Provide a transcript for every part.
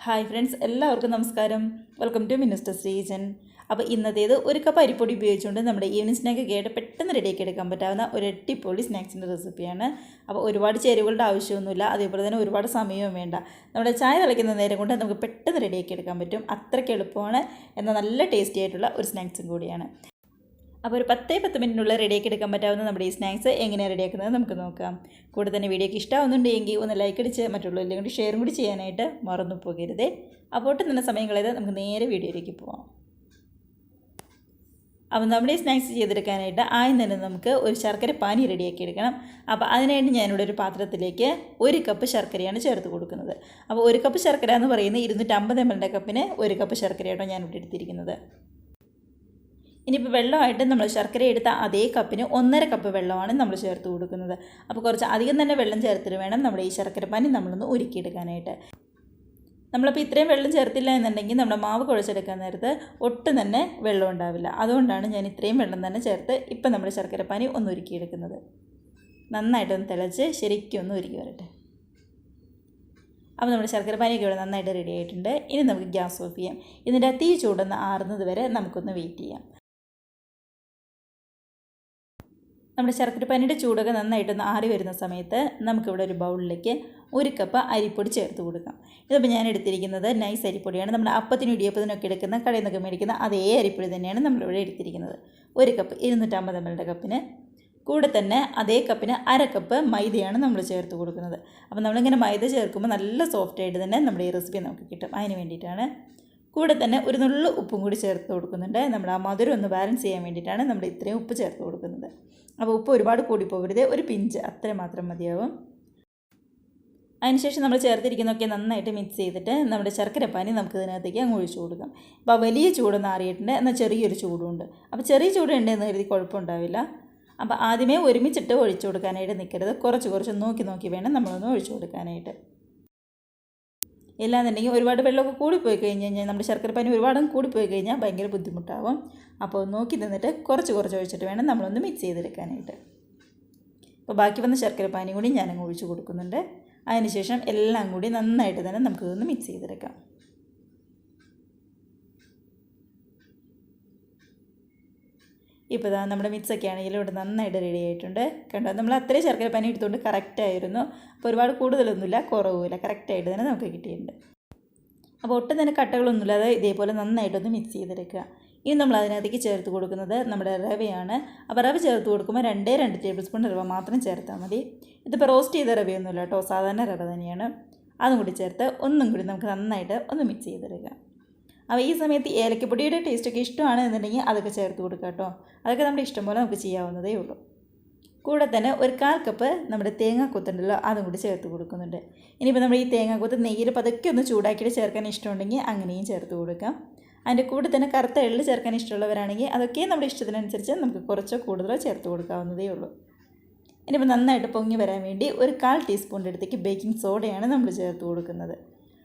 Hi friends, എല്ലാവർക്കും നമസ്കാരം. Welcome to Minnus region. അപ്പോൾ ഇന്നത്തേത് ഒരു കപ്പ് അരിപ്പൊടി ഉപയോഗിച്ചുകൊണ്ട് നമ്മുടെ ഈവനിങ് സ്നാക്കൊക്കെ ആയിട്ട് പെട്ടെന്ന് റെഡിയാക്കി എടുക്കാൻ പറ്റാവുന്ന ഒരു അടിപൊളി സ്നാക്സിൻ്റെ റെസിപ്പിയാണ്. അപ്പോൾ ഒരുപാട് ചേരുവകളുടെ ആവശ്യമൊന്നുമില്ല, അതേപോലെ തന്നെ ഒരുപാട് സമയവും വേണ്ട. നമ്മുടെ ചായ തിളയ്ക്കുന്ന നേരം കൊണ്ട് നമുക്ക് പെട്ടെന്ന് റെഡിയാക്കി എടുക്കാൻ പറ്റും. അത്രയ്ക്ക് എളുപ്പമാണ്, എന്നാൽ നല്ല ടേസ്റ്റി ആയിട്ടുള്ള ഒരു സ്നാക്സും കൂടിയാണ്. അപ്പോൾ ഒരു 10 മിനിറ്റിനുള്ളിൽ റെഡിയാക്കി എടുക്കാൻ പറ്റാവുന്ന നമ്മുടെ ഈ സ്നാക്സ് എങ്ങനെയാണ് റെഡിയാക്കുന്നത് നമുക്ക് നോക്കാം. കൂടെ തന്നെ വീഡിയോക്ക് ഇഷ്ടമാവുന്നുണ്ടെങ്കിൽ ഒന്ന് ലൈക്ക് അടിച്ച് മറ്റുള്ളവരിലേക്ക് കൂടി ഷെയറും കൂടി ചെയ്യാനായിട്ട് മറന്നു പോകരുതേ. അപ്പോൾ ഒട്ടും തന്നെ സമയം കളയാതെ നമുക്ക് നേരെ വീഡിയോയിലേക്ക് പോകാം. അപ്പോൾ നമ്മുടെ ഈ സ്നാക്സ് ചെയ്തെടുക്കാനായിട്ട് ആദ്യം തന്നെ നമുക്ക് ഒരു ശർക്കര പാനി റെഡിയാക്കി എടുക്കണം. അപ്പോൾ അതിനായിട്ട് ഞാനിവിടെ ഒരു പാത്രത്തിലേക്ക് 1 കപ്പ് ശർക്കരയാണ് ചേർത്ത് കൊടുക്കുന്നത്. അപ്പോൾ 1 കപ്പ് ശർക്കര എന്ന് പറയുന്നത് 250 ml കപ്പിന് 1 കപ്പ് ശർക്കരയായിട്ടോ ഞാനിവിടെ എടുത്തിരിക്കുന്നത്. ഇനിയിപ്പോൾ വെള്ളമായിട്ട് നമ്മൾ ശർക്കര എടുത്ത അതേ കപ്പിന് 1.5 കപ്പ് വെള്ളമാണ് നമ്മൾ ചേർത്ത് കൊടുക്കുന്നത്. അപ്പോൾ കുറച്ച് അധികം തന്നെ വെള്ളം ചേർത്തിട്ട് വേണം നമ്മുടെ ഈ ശർക്കരപ്പാനി നമ്മളൊന്ന് ഉരുക്കിയെടുക്കാനായിട്ട്. നമ്മളിപ്പോൾ ഇത്രയും വെള്ളം ചേർത്തില്ല എന്നുണ്ടെങ്കിൽ നമ്മുടെ മാവ് കുഴച്ചെടുക്കാൻ നേരത്ത് ഒട്ടും തന്നെ വെള്ളം ഉണ്ടാവില്ല. അതുകൊണ്ടാണ് ഞാൻ ഇത്രയും വെള്ളം തന്നെ ചേർത്ത് ഇപ്പം നമ്മുടെ ശർക്കരപ്പാനി ഒന്ന് ഉരുക്കിയെടുക്കുന്നത്. നന്നായിട്ടൊന്ന് തിളച്ച് ശരിക്കും ഒന്ന് ഉരുക്കി വരട്ടെ. അപ്പോൾ നമ്മുടെ ശർക്കരപ്പാനിയൊക്കെ ഇവിടെ നന്നായിട്ട് റെഡി ആയിട്ടുണ്ട്. ഇനി നമുക്ക് ഗ്യാസ് ഓഫ് ചെയ്യാം. ഇതിൻ്റെ തീ ചൂടൊന്ന് ആറുന്നത് വരെ നമുക്കൊന്ന് വെയിറ്റ് ചെയ്യാം. നമ്മുടെ ശർക്കരപ്പാനിയുടെ ചൂടൊക്കെ നന്നായിട്ടൊന്ന് ആറി വരുന്ന സമയത്ത് നമുക്കിവിടെ ഒരു ബൗളിലേക്ക് 1 കപ്പ് അരിപ്പൊടി ചേർത്ത് കൊടുക്കാം. ഇതിപ്പോൾ ഞാൻ എടുത്തിരിക്കുന്നത് നൈസ് അരിപ്പൊടിയാണ്. നമ്മുടെ അപ്പത്തിനും ഇടിയപ്പത്തിനൊക്കെ എടുക്കുന്ന കടയിൽ നിന്നൊക്കെ മേടിക്കുന്ന അതേ അരിപ്പൊടി തന്നെയാണ് നമ്മളിവിടെ എടുത്തിരിക്കുന്നത്. 1 കപ്പ് 250 ml കപ്പിന് കൂടെ തന്നെ അതേ കപ്പിന് 1/2 കപ്പ് മൈദയാണ് നമ്മൾ ചേർത്ത് കൊടുക്കുന്നത്. അപ്പോൾ നമ്മളിങ്ങനെ മൈദ ചേർക്കുമ്പോൾ നല്ല സോഫ്റ്റായിട്ട് തന്നെ നമ്മുടെ ഈ റെസിപ്പി നമുക്ക് കിട്ടും. അതിന് വേണ്ടിയിട്ടാണ്. കൂടെ തന്നെ ഒരു നുള്ളു ഉപ്പും കൂടി ചേർത്ത് കൊടുക്കുന്നുണ്ട്. നമ്മുടെ ആ മധുരം ഒന്ന് ബാലൻസ് ചെയ്യാൻ വേണ്ടിയിട്ടാണ് നമ്മൾ ഇത്രയും ഉപ്പ് ചേർത്ത് കൊടുക്കുന്നത്. അപ്പോൾ ഉപ്പ് ഒരുപാട് കൂടിപ്പോകരുത്, ഒരു പിഞ്ച് അത്ര മാത്രം മതിയാവും. അതിനുശേഷം നമ്മൾ ചേർത്തിരിക്കുന്നതൊക്കെ നന്നായിട്ട് മിക്സ് ചെയ്തിട്ട് നമ്മുടെ ശർക്കരപ്പാനി നമുക്ക് ഇതിനകത്തേക്ക് അങ്ങ് ഒഴിച്ചു കൊടുക്കാം. അപ്പോൾ വലിയ ചൂടൊന്നും അറിയിട്ടുണ്ട്, എന്നാൽ ചെറിയൊരു ചൂടുണ്ട്. അപ്പോൾ ചെറിയ ചൂടുണ്ടെന്ന് കരുതി കുഴപ്പമുണ്ടാവില്ല. അപ്പോൾ ആദ്യമേ ഒരുമിച്ചിട്ട് ഒഴിച്ചു കൊടുക്കാനായിട്ട് നിൽക്കരുത്, കുറച്ച് നോക്കി വേണം നമ്മളൊന്ന് ഒഴിച്ചു കൊടുക്കാനായിട്ട്. ഇല്ലാന്നുണ്ടെങ്കിൽ ഒരുപാട് വെള്ളമൊക്കെ കൂടിപ്പോയി കഴിഞ്ഞ് കഴിഞ്ഞാൽ നമ്മുടെ ശർക്കരപ്പാനി ഒരുപാടൊന്നും കൂടിപ്പോയി കഴിഞ്ഞാൽ ഭയങ്കര ബുദ്ധിമുട്ടാവും. അപ്പോൾ നോക്കി നിന്നിട്ട് കുറച്ച് ഒഴിച്ചിട്ട് വേണം നമ്മളൊന്ന് മിക്സ് ചെയ്തെടുക്കാനായിട്ട്. അപ്പോൾ ബാക്കി വന്ന ശർക്കരപ്പാനി കൂടി ഞാനങ്ങ് ഒഴിച്ച് കൊടുക്കുന്നുണ്ട്. അതിനുശേഷം എല്ലാം കൂടി നന്നായിട്ട് തന്നെ നമുക്കിതൊന്ന് മിക്സ് ചെയ്തെടുക്കാം. ഇപ്പോൾ ഇതാ നമ്മുടെ മിക്സൊക്കെ ആണെങ്കിലും ഇവിടെ നന്നായിട്ട് റെഡി ആയിട്ടുണ്ട്. കണ്ടോ, നമ്മൾ അത്രയും ശർക്കരപ്പാനി എടുത്തുകൊണ്ട് കറക്റ്റായിരുന്നു. അപ്പോൾ ഒരുപാട് കൂടുതലൊന്നുമില്ല, കുറവുമില്ല, കറക്റ്റായിട്ട് തന്നെ നമുക്ക് കിട്ടിയിട്ടുണ്ട്. അപ്പോൾ ഒട്ടും തന്നെ കട്ടകളൊന്നുമില്ലാതെ ഇതേപോലെ നന്നായിട്ടൊന്ന് മിക്സ് ചെയ്തെടുക്കുക. ഇനി നമ്മൾ അതിനകത്തേക്ക് ചേർത്ത് കൊടുക്കുന്നത് നമ്മുടെ റവയാണ്. അപ്പോൾ റവ ചേർത്ത് കൊടുക്കുമ്പോൾ 2 ടേബിൾ സ്പൂൺ റവ മാത്രം ചേർത്താൽ മതി. ഇതിപ്പോൾ റോസ്റ്റ് ചെയ്ത റവയൊന്നുമില്ല കേട്ടോ, സാധാരണ റവ തന്നെയാണ്. അതും കൂടി ചേർത്ത് ഒന്നും കൂടി നമുക്ക് നന്നായിട്ട് ഒന്ന് മിക്സ് ചെയ്തെടുക്കാം. അപ്പോൾ ഈ സമയത്ത് ഏലക്കപ്പൊടിയുടെ ടേസ്റ്റൊക്കെ ഇഷ്ടമാണ് എന്നുണ്ടെങ്കിൽ അതൊക്കെ ചേർത്ത് കൊടുക്കുക കേട്ടോ. അതൊക്കെ നമ്മുടെ ഇഷ്ടം പോലെ നമുക്ക് ചെയ്യാവുന്നതേ ഉള്ളൂ. കൂടെ തന്നെ ഒരു 1/4 കപ്പ് നമ്മുടെ തേങ്ങാക്കൊത്തുണ്ടല്ലോ, അതും കൂടി ചേർത്ത് കൊടുക്കുന്നുണ്ട്. ഇനിയിപ്പോൾ നമ്മൾ ഈ തേങ്ങാക്കൊത്ത് നെയ്യിൽ പതുക്കെ ഒന്ന് ചൂടാക്കിയിട്ട് ചേർക്കാൻ ഇഷ്ടമുണ്ടെങ്കിൽ അങ്ങനെയും ചേർത്ത് കൊടുക്കാം. അതിൻ്റെ കൂടെ തന്നെ കറുത്ത എള്ള് ചേർക്കാൻ ഇഷ്ടമുള്ളവരാണെങ്കിൽ അതൊക്കെ നമ്മുടെ ഇഷ്ടത്തിനനുസരിച്ച് നമുക്ക് കുറച്ചോ കൂടുതലോ ചേർത്ത് കൊടുക്കാവുന്നതേ ഉള്ളൂ. ഇനിയിപ്പോൾ നന്നായിട്ട് പൊങ്ങി വരാൻ വേണ്ടി ഒരു 1/4 ടീസ്പൂണിൻ്റെ അടുത്തേക്ക് ബേക്കിംഗ് സോഡയാണ് നമ്മൾ ചേർത്ത് കൊടുക്കുന്നത്.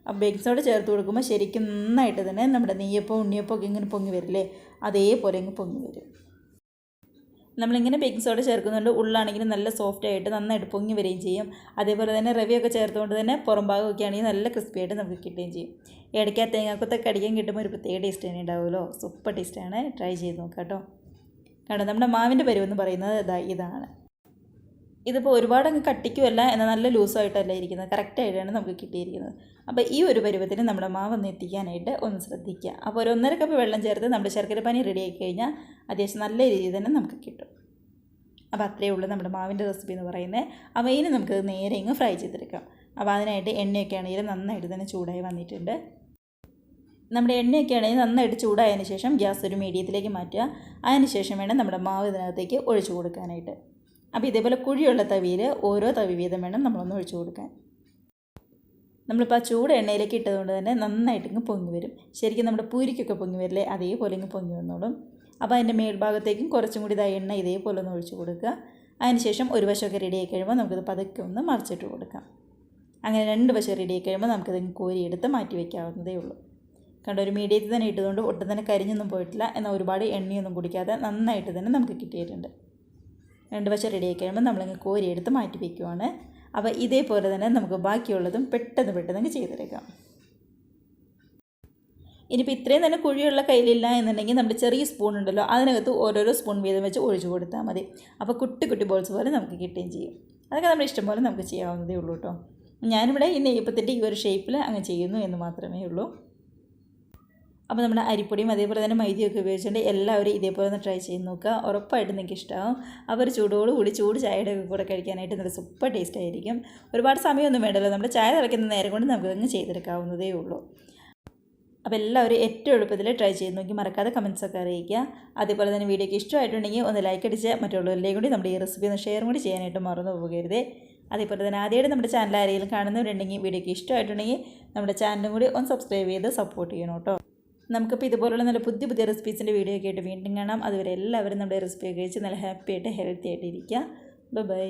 ആ ബേക്കിംഗ് സോഡ ചേർത്ത് കൊടുക്കുമ്പോൾ ശരിക്കും നന്നായിട്ട് തന്നെ നമ്മുടെ നെയ്യപ്പം ഉണ്ണിയപ്പം ഒക്കെ ഇങ്ങനെ പൊങ്ങി വരില്ലേ, അതേപോലെ ഇങ്ങ് പൊങ്ങി വരും. നമ്മളിങ്ങനെ ബേക്കിംഗ് സോഡ ചേർക്കുന്നുണ്ട് ഉള്ളാണെങ്കിലും നല്ല സോഫ്റ്റായിട്ട് നന്നായിട്ട് പൊങ്ങി വരികയും ചെയ്യും. അതേപോലെ തന്നെ റവയൊക്കെ ചേർത്തുകൊണ്ട് തന്നെ പുറം ഭാഗമൊക്കെ ആണെങ്കിൽ നല്ല ക്രിസ്പിയായിട്ട് നമുക്ക് കിട്ടുകയും ചെയ്യും. ഇടയ്ക്ക് ആ തേങ്ങാക്കൊത്തൊക്കെ അടിക്കാൻ കിട്ടുമ്പോൾ ഒരു പ്രത്യേക ടേസ്റ്റ് തന്നെ ഉണ്ടാവുമല്ലോ. സൂപ്പർ ടേസ്റ്റാണ്, ട്രൈ ചെയ്ത് നോക്കാം കേട്ടോ. കാരണം നമ്മുടെ മാവിൻ്റെ പരുവെന്ന് പറയുന്നത് ഇതാണ്. ഇതിപ്പോൾ ഒരുപാട് അങ്ങ് കട്ടിക്കുമല്ല, എന്നാൽ നല്ല ലൂസായിട്ടല്ല ഇരിക്കുന്നത്, കറക്റ്റായിട്ടാണ് നമുക്ക് കിട്ടിയിരിക്കുന്നത്. അപ്പോൾ ഈ ഒരു പരുവത്തിന് നമ്മുടെ മാവ് ഒന്ന് എത്തിക്കാനായിട്ട് ഒന്ന് ശ്രദ്ധിക്കുക. അപ്പോൾ ഒരു 1.5 കപ്പ് വെള്ളം ചേർത്ത് നമ്മുടെ ശർക്കരപ്പാനി റെഡി ആക്കി കഴിഞ്ഞാൽ അത്യാവശ്യം നല്ല രീതിയിൽ തന്നെ നമുക്ക് കിട്ടും. അപ്പോൾ അത്രയേ ഉള്ളൂ നമ്മുടെ മാവിൻ്റെ റെസിപ്പി എന്ന് പറയുന്നത്. അപ്പോൾ ഇനി നമുക്ക് നേരെ ഇങ്ങ് ഫ്രൈ ചെയ്തെടുക്കാം. അപ്പോൾ അതിനായിട്ട് എണ്ണയൊക്കെ ആണെങ്കിലും നന്നായിട്ട് തന്നെ ചൂടായി വന്നിട്ടുണ്ട്. നമ്മുടെ എണ്ണയൊക്കെ ആണെങ്കിൽ നന്നായിട്ട് ചൂടായതിന് ശേഷം ഗ്യാസ് ഒരു മീഡിയത്തിലേക്ക് മാറ്റുക. അതിന് ശേഷം വേണം നമ്മുടെ മാവ് ഇതിനകത്തേക്ക് ഒഴിച്ചു കൊടുക്കാനായിട്ട്. അപ്പോൾ ഇതേപോലെ കുഴിയുള്ള തവിയിൽ ഓരോ തവി വീതം വേണം നമ്മളൊന്ന് ഒഴിച്ചു കൊടുക്കാൻ. നമ്മളിപ്പോൾ ആ ചൂട് എണ്ണയിലേക്ക് ഇട്ടതുകൊണ്ട് തന്നെ നന്നായിട്ട് ഇങ്ങ് പൊങ്ങി വരും. ശരിക്കും നമ്മുടെ പൂരിക്കൊക്കെ പൊങ്ങി വരില്ലേ, അതേപോലെ ഇങ്ങ് പൊങ്ങി വന്നോളും. അപ്പോൾ അതിൻ്റെ മേൽഭാഗത്തേക്കും കുറച്ചും കൂടി എണ്ണ ഇതേപോലെ ഒന്ന് ഒഴിച്ചു കൊടുക്കുക. അതിനുശേഷം ഒരു വശമൊക്കെ റെഡിയായി കഴിയുമ്പോൾ നമുക്കിത് പതുക്കെ ഒന്ന് മറിച്ചിട്ട് കൊടുക്കാം. അങ്ങനെ 2 വശം റെഡിയായി കഴിയുമ്പോൾ നമുക്കിത് കോരിയെടുത്ത് മാറ്റി വയ്ക്കാവുന്നതേ ഉള്ളൂ. കണ്ട, ഒരു മീഡിയത്തിൽ തന്നെ ഇട്ടതുകൊണ്ട് ഒട്ടും തന്നെ കരിഞ്ഞൊന്നും പോയിട്ടില്ല, എന്നാൽ ഒരുപാട് എണ്ണയൊന്നും കുടിക്കാതെ നന്നായിട്ട് തന്നെ നമുക്ക് കിട്ടിയിട്ടുണ്ട്. 2 വശം റെഡിയായി കഴിയുമ്പോൾ നമ്മളിങ്ങ് കോരിയെടുത്ത് മാറ്റി വയ്ക്കുവാണ്. അപ്പോൾ ഇതേപോലെ തന്നെ നമുക്ക് ബാക്കിയുള്ളതും പെട്ടെന്ന് ചെയ്തെടുക്കാം. ഇനിയിപ്പോൾ ഇത്രയും തന്നെ കുഴിയുള്ള കയ്യിലില്ല എന്നുണ്ടെങ്കിൽ നമ്മുടെ ചെറിയ സ്പൂൺ ഉണ്ടല്ലോ, അതിനകത്ത് ഓരോരോ സ്പൂൺ വീതം വെച്ച് ഒഴിച്ചു കൊടുത്താൽ മതി. അപ്പോൾ കുട്ടി കുട്ടി ബോൾസ് പോലെ നമുക്ക് കിട്ടുകയും ചെയ്യും. അതൊക്കെ നമ്മുടെ ഇഷ്ടം പോലെ നമുക്ക് ചെയ്യാവുന്നതേ ഉള്ളൂ കേട്ടോ. ഞാനിവിടെ ഈ നെയ്യപ്പത്തിൻ്റെ ഈ ഒരു ഷേപ്പിൽ അങ്ങ് ചെയ്യുന്നു എന്ന് മാത്രമേ ഉള്ളൂ. അപ്പോൾ നമ്മുടെ അരിപ്പൊടിയും അതേപോലെ തന്നെ മൈദയൊക്കെ ഉപയോഗിച്ചുകൊണ്ട് എല്ലാവരും ഇതേപോലെ ഒന്ന് ട്രൈ ചെയ്ത് നോക്കുക. ഉറപ്പായിട്ടും നിങ്ങൾക്ക് ഇഷ്ടമാവും. അവർ ചൂടോടുകൂടി ചൂട് ചായയുടെ കൂടെ കഴിക്കാനായിട്ട് നല്ല സൂപ്പർ ടേസ്റ്റ് ആയിരിക്കും. ഒരുപാട് സമയമൊന്നും വേണ്ടല്ലോ, നമ്മുടെ ചായ തിളയ്ക്കുന്ന നേരം കൊണ്ട് നമുക്കതങ്ങ് ചെയ്തെടുക്കാവുന്നതേ ഉള്ളൂ. അപ്പോൾ എല്ലാവരും ഏറ്റവും എളുപ്പത്തിൽ ട്രൈ ചെയ്ത് നോക്കി മറക്കാതെ കമൻസൊക്കെ അറിയിക്കുക. അതേപോലെ തന്നെ വീഡിയോയ്ക്ക് ഇഷ്ടമായിട്ടുണ്ടെങ്കിൽ ഒന്ന് ലൈക്ക് അടിച്ച് മറ്റുള്ളവരിലേക്കും കൂടി നമ്മുടെ ഈ റെസിപ്പി ഒന്ന് ഷെയർ കൂടി ചെയ്യാനായിട്ട് മറന്നു പോകരുത്. അതേപോലെ തന്നെ ആദ്യമായിട്ട് നമ്മുടെ ചാനൽ ആരെങ്കിലും കാണുന്നവരുണ്ടെങ്കിൽ വീഡിയോയ്ക്ക് ഇഷ്ടമായിട്ടുണ്ടെങ്കിൽ നമ്മുടെ ചാനലും കൂടി ഒന്ന് സബ്സ്ക്രൈബ് ചെയ്ത് സപ്പോർട്ട് ചെയ്യണം കേട്ടോ. നമുക്കിപ്പോൾ ഇതുപോലുള്ള നല്ല പുതിയ പുതിയ റെസിപ്പീസിൻ്റെ വീഡിയോ ഒക്കെ ആയിട്ട് വീണ്ടും കാണാം. അതുവരെ എല്ലാവരും നമ്മുടെ റെസിപ്പി കഴിച്ച് നല്ല ഹാപ്പി ആയിട്ട് ഹെൽത്തി ആയിട്ട് ഇരിക്കുക. ബൈ.